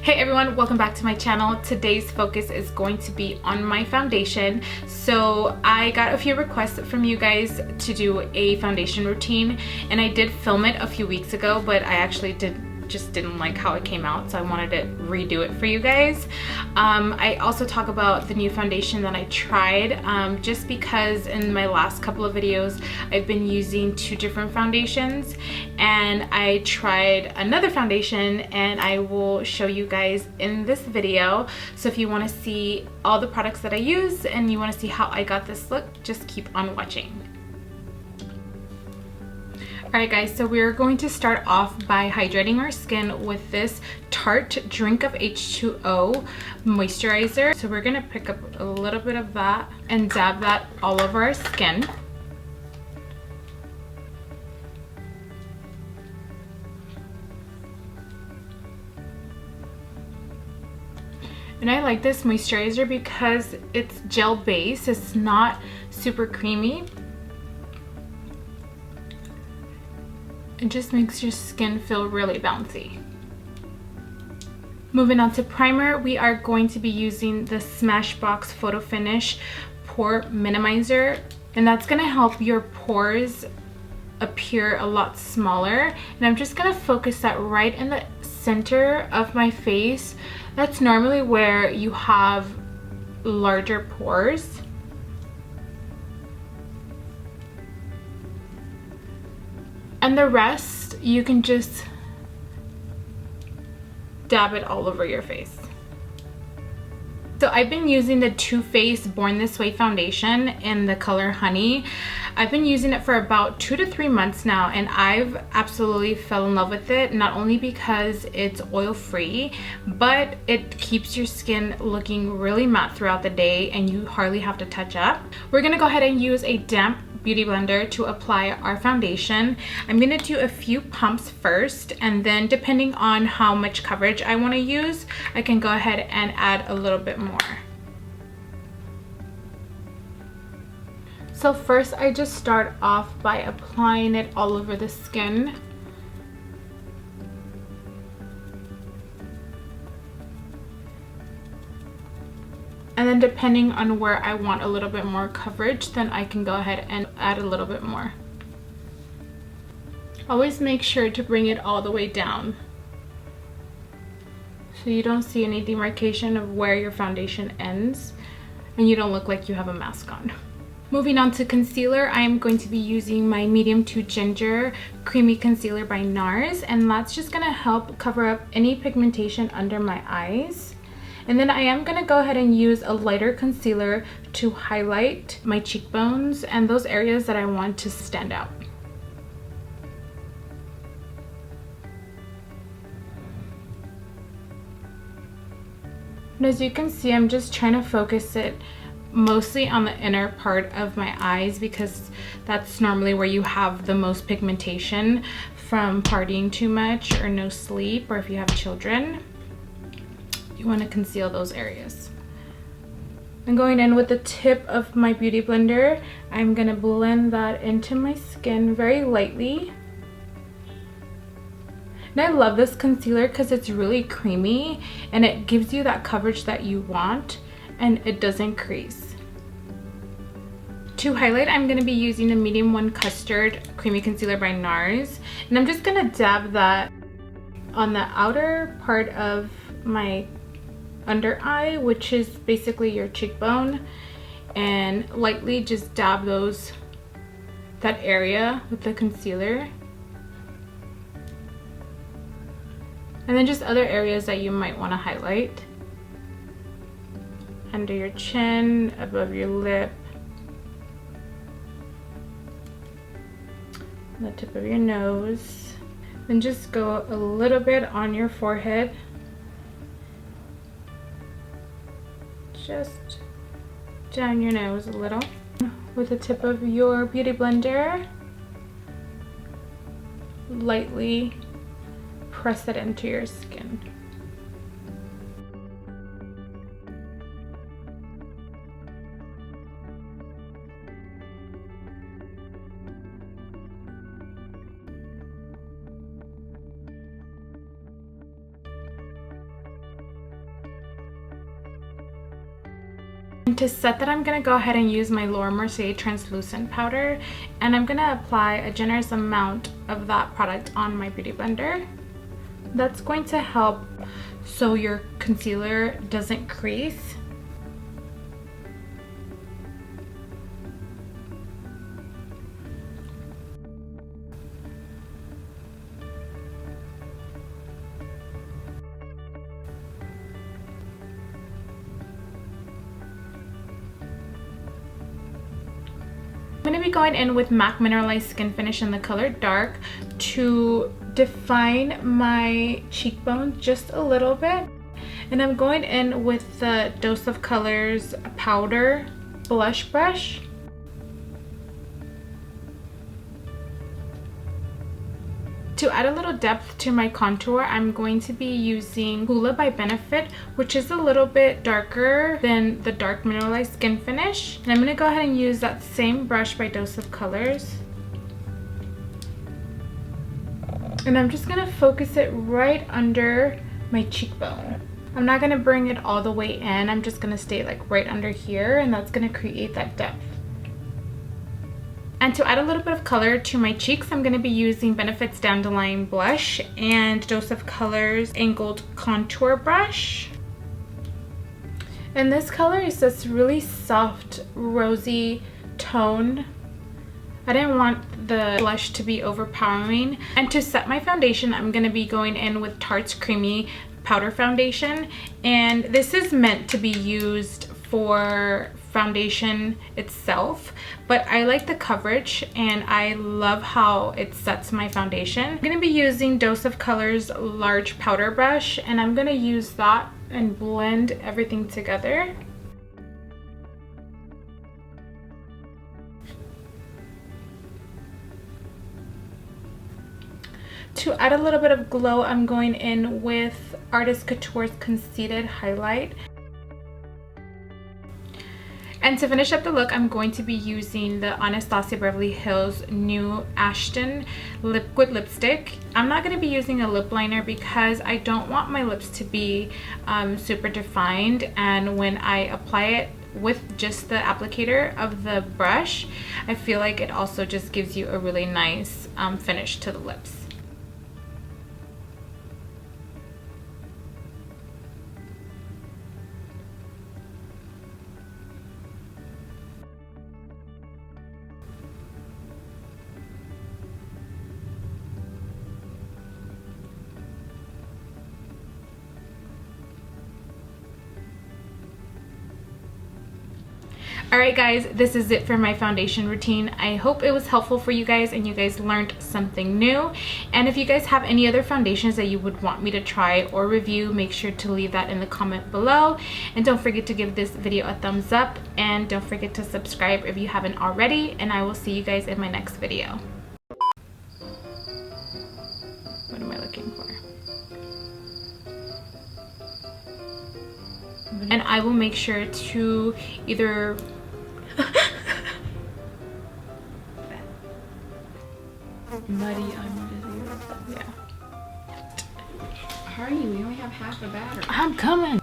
Hey everyone, welcome back to my channel. Today's focus is going to be on my foundation. So I got a few requests from you guys to do a foundation routine, and I did film it a few weeks ago, but I actually just didn't like how it came out, so I wanted to redo it for you guys. I also talk about the new foundation that I tried, just because in my last couple of videos I've been using two different foundations, and I tried another foundation and I will show you guys in this video. So if you want to see all the products that I use and you want to see how I got this look, just keep on watching. Alright guys, so we're going to start off by hydrating our skin with this Tarte Drink of H2O moisturizer. So we're going to pick up a little bit of that and dab that all over our skin. And I like this moisturizer because it's gel based, it's not super creamy. It just makes your skin feel really bouncy. Moving on to primer, we are going to be using the Smashbox Photo Finish Pore Minimizer, and that's going to help your pores appear a lot smaller. And I'm just going to focus that right in the center of my face. That's normally where you have larger pores. And the rest, you can just dab it all over your face. So I've been using the Too Faced Born This Way foundation in the color Honey. I've been using it for about 2 to 3 months now, and I've absolutely fell in love with it, not only because it's oil-free, but it keeps your skin looking really matte throughout the day and you hardly have to touch up. We're gonna go ahead and use a damp beauty blender to apply our foundation. I'm gonna do a few pumps first, and then depending on how much coverage I want to use, I can go ahead and add a little bit more. So first I just start off by applying it all over the skin. And then depending on where I want a little bit more coverage, then I can go ahead and add a little bit more. Always make sure to bring it all the way down so you don't see any demarcation of where your foundation ends and you don't look like you have a mask on. Moving on to concealer, I am going to be using my Medium to Ginger Creamy Concealer by Nars, and that's just going to help cover up any pigmentation under my eyes. And then I am going to go ahead and use a lighter concealer to highlight my cheekbones and those areas that I want to stand out. And as you can see, I'm just trying to focus it mostly on the inner part of my eyes because that's normally where you have the most pigmentation from partying too much or no sleep, or if you have children. You want to conceal those areas. I'm going in with the tip of my beauty blender. I'm going to blend that into my skin very lightly. And I love this concealer because it's really creamy and it gives you that coverage that you want, and it doesn't crease. To highlight, I'm going to be using the medium 1 Custard Creamy Concealer by Nars, and I'm just going to dab that on the outer part of my under eye, which is basically your cheekbone, and lightly just dab that area with the concealer. And then just other areas that you might want to highlight. Under your chin, above your lip, on the tip of your nose. Then just go a little bit on your forehead. Just down your nose a little. With the tip of your beauty blender, lightly press it into your skin. And to set that, I'm going to go ahead and use my Laura Mercier translucent powder, and I'm going to apply a generous amount of that product on my beauty blender. That's going to help so your concealer doesn't crease. I'm going to be going in with MAC Mineralized Skinfinish in the color Dark to define my cheekbones just a little bit. And I'm going in with the Dose of Colors powder blush brush. To add a little depth to my contour, I'm going to be using Hula by Benefit, which is a little bit darker than the Dark Mineralized Skin Finish. And I'm going to go ahead and use that same brush by Dose of Colors. And I'm just going to focus it right under my cheekbone. I'm not going to bring it all the way in. I'm just going to stay like right under here, and that's going to create that depth. And to add a little bit of color to my cheeks, I'm going to be using Benefit's Dandelion blush and Dose of Colors Angled Contour Brush. And this color is this really soft, rosy tone. I didn't want the blush to be overpowering. And to set my foundation, I'm going to be going in with Tarte's Creamy Powder Foundation. And this is meant to be used for foundation itself, but I like the coverage and I love how it sets my foundation. I'm going to be using Dose of Colors large powder brush, and I'm going to use that and blend everything together. To add a little bit of glow, I'm going in with Artist Couture's Conceited Highlight. And to finish up the look, I'm going to be using the Anastasia Beverly Hills new Ashton Liquid Lipstick. I'm not going to be using a lip liner because I don't want my lips to be super defined, and when I apply it with just the applicator of the brush, I feel like it also just gives you a really nice finish to the lips. Alright guys, this is it for my foundation routine. I hope it was helpful for you guys and you guys learned something new. And if you guys have any other foundations that you would want me to try or review, make sure to leave that in the comment below. And don't forget to give this video a thumbs up, and don't forget to subscribe if you haven't already, and I will see you guys in my next video. What am I looking for? And I will make sure to either muddy under here. Yeah. Hurry, we only have half a battery. I'm coming.